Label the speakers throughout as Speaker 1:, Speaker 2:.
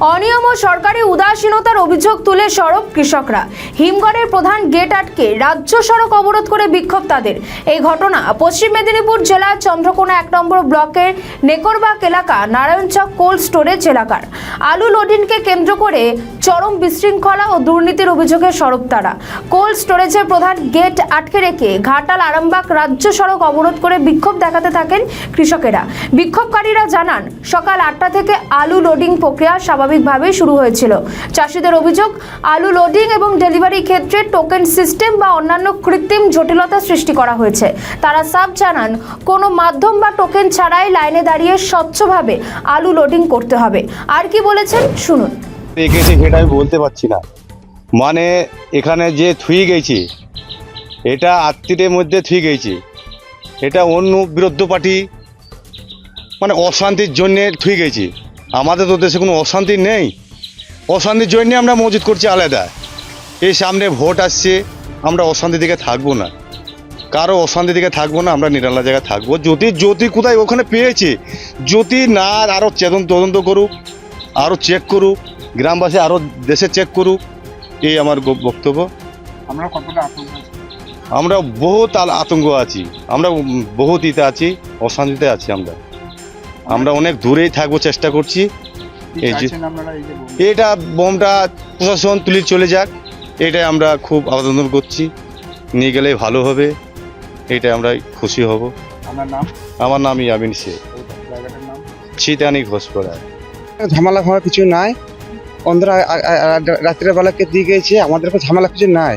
Speaker 1: অনিয়ম ও সরকারি উদাসীনতার অভিযোগ তুলে সরব কৃষকরা। হিমঘরের প্রধান গেট আটকে রাজ্য সড়ক অবরোধ করে বিক্ষোভ তাদের। এই ঘটনা পশ্চিম মেদিনীপুর জেলার চন্দ্রকোনা 1 নম্বর ব্লকের নেকরবাগ এলাকা নারায়ণচক কোল্ড স্টোরেজ এলাকার। আলু লোডিংকে কেন্দ্র করে চরম বিশৃঙ্খলা ও দুর্নীতির অভিযোগে সরব তারা। কোল্ড স্টোরেজের প্রধান গেট আটকে রেখে ঘাটাল আরামবাগ রাজ্য সড়ক অবরোধ করে বিক্ষোভ দেখাতে থাকেন কৃষকেরা। বিক্ষোভকারীরা জানান, সকাল 8টা থেকে আলু লোডিং প্রক্রিয়া স্বাভাবিকভাবে শুরু হয়েছিল। চাষিদের অভিযোগ, আলু লোডিং এবং ডেলিভারি ক্ষেত্রে টোকেন সিস্টেম বা অন্যান্য কৃত্রিম জটিলতা সৃষ্টি করা হয়েছে। তারা সাফ জানান, কোনো মাধ্যম বা টোকেন ছাড়াই লাইনে দাঁড়িয়ে স্বচ্ছভাবে আলু লোডিং করতে হবে। আর কি বলেছেন শুনুন।
Speaker 2: দেখেছি সেটা আমি বলতে পারছি না, মানে এখানে যে থুই গেছি এটা আত্মীয়দের মধ্যে থুই গেছি, এটা অন্য বিরোধী পার্টি মানে অশান্তির জন্যে থুই গেছি। আমাদের তো দেশে কোনো অশান্তি নেই, অশান্তির জন্যে আমরা মজুত করছি আলাদা। এই সামনে ভোট আসছে, আমরা অশান্তি দিকে থাকবো না, কারো অশান্তি দিকে থাকবো না, আমরা নিরালা জায়গায় থাকবো। যদি কোথায় ওখানে পেয়েছে, যদি না আরও তদন্ত করুক, আরও চেক করুক, গ্রামবাসী আরও দেশে চেক করুক, এই আমার বক্তব্য। আমরা বহুত আতঙ্ক আছি, আমরা বহুত ইতে আছি, অশান্তিতে আছি। আমরা অনেক দূরেই থাকবো চেষ্টা করছি। এই যে এটা বোমটা প্রশাসন তুলে চলে যাক, এটাই আমরা খুব আবেদন করছি। নিয়ে গেলে ভালো হবে, এটাই আমরা খুশি হব। আমার নাম ইয়ামিন শেখ, ছিটানি ঘোষপাড়া।
Speaker 3: ঝামেলা হওয়ার কিছু নাই, অন্ধরা রাত্রের বেলাকে দিয়ে গেছে, আমাদের ঝামেলা কিছু নাই।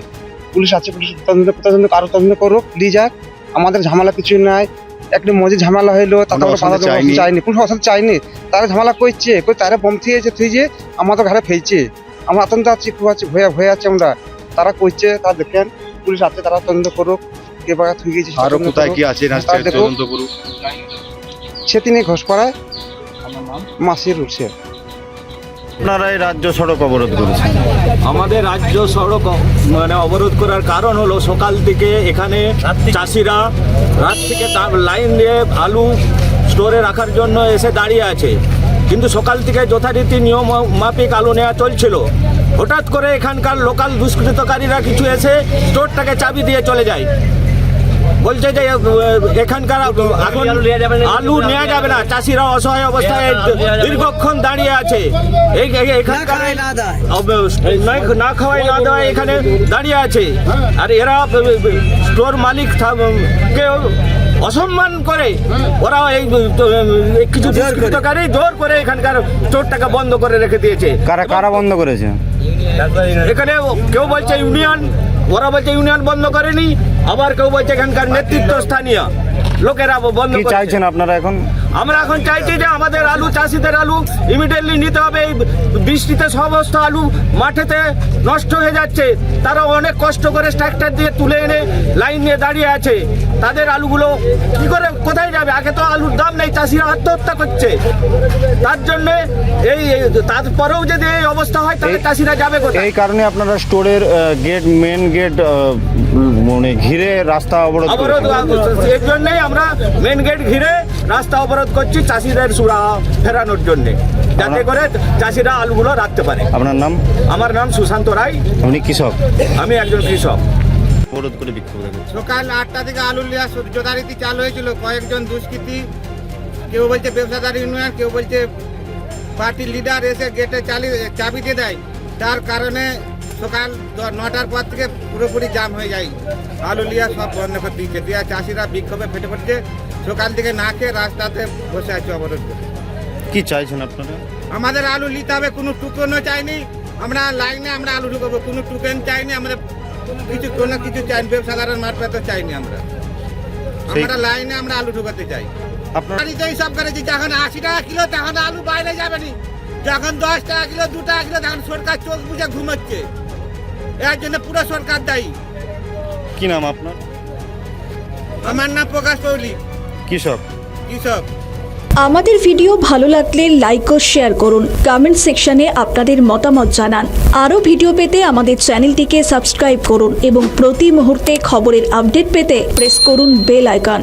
Speaker 3: পুলিশ আছে, পুলিশ তদন্ত আরো তদন্ত করুক, দিয়ে যাক, আমাদের ঝামেলা কিছু নাই। একটা মজে ঝামেলা হইলো, তাতে চাইনি, পুলিশ অশান্তি চাইনি। তারা ঝামেলা করছে, তারা বম থিয়েছে, থুইছে আমাদের ঘরে ফেলছে। আমরা আতঙ্ক আছি, খুব আছি, ভয়ে আছে আমরা। তারা করছে, তারা দেখেন, পুলিশ আছে, তারা তদন্ত করুক, কে বা থুই গেছে
Speaker 2: আরো কোথায় কি আছে তদন্ত করুক।
Speaker 3: সেদিনে ঘোষপাড়ায় মাসির উঠছে।
Speaker 2: আপনারা এই রাজ্য সড়ক অবরোধ করেছেন?
Speaker 4: আমাদের রাজ্য সড়ক অবরোধ করার কারণ হলো, সকাল থেকে এখানে চাষিরা রাত থেকে লাইন দিয়ে আলু স্টোরে রাখার জন্য এসে দাঁড়িয়ে আছে, কিন্তু সকাল থেকে যথারীতি নিয়ম মাফিক আলু নেওয়া চলছিল। হঠাৎ করে এখানকার লোকাল দুষ্কৃতকারীরা কিছু এসে স্টোরটাকে চাবি দিয়ে চলে যায়, বলছে যে এখানকার আলু নেওয়া যাবে না। চাষিরা অসহায় অবস্থায় দীর্ঘক্ষণ দাঁড়িয়ে আছে, এখানকার না খাওয়াই না দেওয়ায় এখানে দাঁড়িয়ে আছে। আর এরা স্টোর মালিক কে অসম্মান করে, ওরা এই কিছু দুষ্কৃতকারী জোর করে এখানকার স্টোরটাকে বন্ধ করে রেখে দিয়েছে।
Speaker 2: কারা বন্ধ করেছে?
Speaker 4: এখানে কেউ বলছে ইউনিয়ন, ওরা বলছে ইউনিয়ন বন্ধ করেনি, আবার কেউ বলছে এখানকার নেতৃত্ব স্থানীয় লোকেরা বন্ধ করেছে।
Speaker 2: চাইছেন আপনারা এখন? আমরা
Speaker 4: এখন চাইছি যে আমাদের আলু, চাষিদের আলু ইমিডিয়েটলি নিতে হবে। এই বৃষ্টিতে সমস্ত আলু মাঠেতে নষ্ট হয়ে যাচ্ছে, তারা অনেক কষ্ট করে ট্রাক্টর দিয়ে তুলে এনে লাইন নিয়ে দাঁড়িয়ে আছে। তাদের আলুগুলো কি করে কোথায় যাবে? আগে তো আলুর দাম নেই, চাষিরা আত্মহত্যা করছে। তার জন্য তারপরেও যদি এই অবস্থা হয়, তাহলে চাষিরা যাবে কোথায়?
Speaker 2: এই কারণে আপনারা স্টোরের মেন গেট মানে ঘিরে রাস্তা অবরোধ।
Speaker 4: এর জন্যই আমরা মেন গেট ঘিরে রাস্তা অবরোধ করছি, চাষিদের সুরা ফেরানোর জন্য, যাতে করে চাষিরা আলুগুলো রাখতে পারে।
Speaker 2: আপনার নাম?
Speaker 4: আমার নাম সুশান্ত রায়।
Speaker 2: আপনি কৃষক?
Speaker 4: আমি একজন কৃষক।
Speaker 2: অবরোধ করে বিক্ষোভ দেখাচ্ছে।
Speaker 5: সকাল 8টা থেকে আলু নেওয়া যথারীতি চালু হয়েছিল। কয়েকজন দুষ্কৃতী, কেউ বলছে ব্যবসাদার ইউনিয়ন, কেউ বলছে পার্টির লিডার এসে গেটে চাবি দিয়ে দেয়। তার কারণে সকাল 9টার পর থেকে পুরোপুরি জাম হয়ে যায়, আলু লিয়া সব বন্ধ করে দিচ্ছে। দিয়া চাষিরা বিক্ষোভে ফেটে পড়ছে, সকাল থেকে না খেয়ে রাস্তাতে বসে আছে অবরোধ করে।
Speaker 2: কি চাইছেন আপনারা?
Speaker 5: আমাদের আলু নিতে হবে, কোনো টুকনও চাইনি। আমরা লাইনে আমরা আলু ঢুকাবো, কোনো টুকেন চাইনি, আমাদের কোনো কিছু চাইনি, ব্যবসাদারের মারফত চাইনি। আমরা লাইনে আমরা আলু ঢুকাতে চাই। আপনার সব করেছি, যখন 80 টাকা কিলো তখন আলু বাইরে যাবে নি, যখন 10 টাকা কিলো 2 টাকা কিলো তখন সরকার চোখ বুঝে ঘুমাচ্ছে। এর জন্য পুরো সরকার দায়ী।
Speaker 2: কি নাম আপনার?
Speaker 5: আমার নাম প্রকাশ পৌলি,
Speaker 2: কৃষক।
Speaker 6: আমাদের ভিডিও ভালো লাগলে লাইক ও শেয়ার করুন, কমেন্ট সেকশনে আপনাদের মতামত জানান। আরও ভিডিও পেতে আমাদের চ্যানেলটিকে সাবস্ক্রাইব করুন এবং প্রতি মুহূর্তে খবরের আপডেট পেতে প্রেস করুন বেল আইকন।